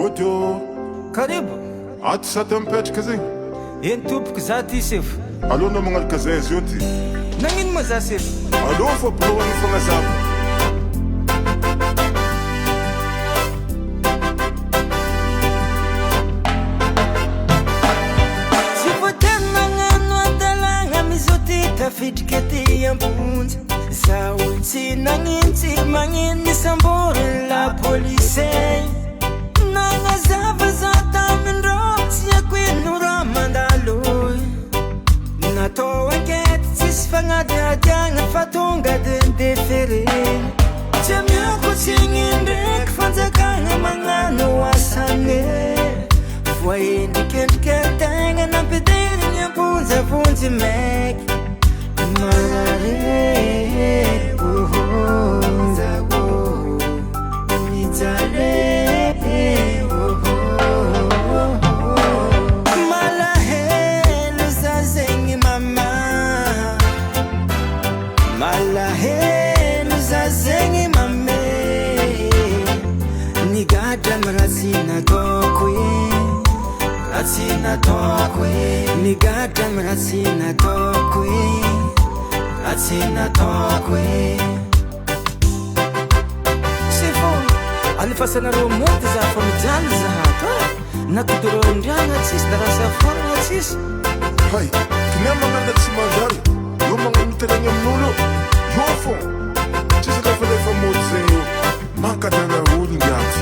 Odio. Karibu. Ati sa tempete kazing. Entupik zati sef. Alo na mga kazes yoti. Nangin mo za sef. Alo fa blowan fanga sabu. Fitketi yampunza Zawulti nanginti mangini sambori la polise Nanga zava zata minroti ya kwinura mandalo Nato waket tisfanga de adyanga fatunga de defere Jamia kutingindrik fanzakanga mangano wasane Fwaye ndikendikendanga nampederi nyampunza vunzi mek Malare, zago, nitare, malahe, luzazengi mama, malahe, luzazengi mame, nigada mrazina tokwe, razina tokwe, nigada mrazina tokwe. Atina tokwe Sifon alifasana romonte za famijali za hata na kudoro ndianga tis darasa fara tis Hai, kinema nganda tsimandari Yo mga miteranya mnulo Yofo Chisa kafale fa mozeyo Manka tanga uli ngati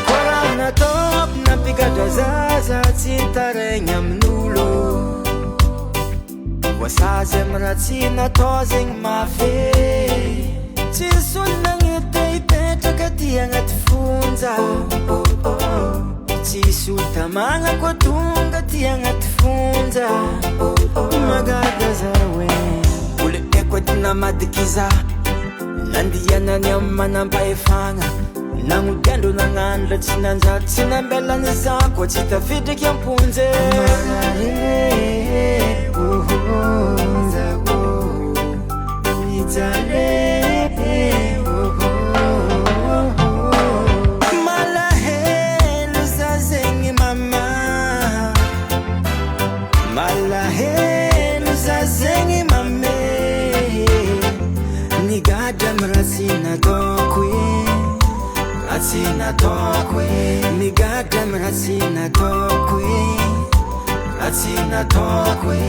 Kora na top na pigada zaza Titarenya mnulo Wasaze mratsina tozing mafe Chisul nangitay peta katiangat funza Chisul tamanga kwa tunga tiangat funza Magagazawe Ule ekwet na madikiza Nandiana nyamana mpaifanga Nangudendo nangandla chinanja Chinambela nizako chitafiti kia mpunze Atina tokwe, nigadam rasina tokwe, atina tokwe.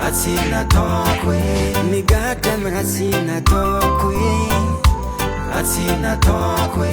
Atina tokwe, nigadam rasina tokwe, atina tokwe.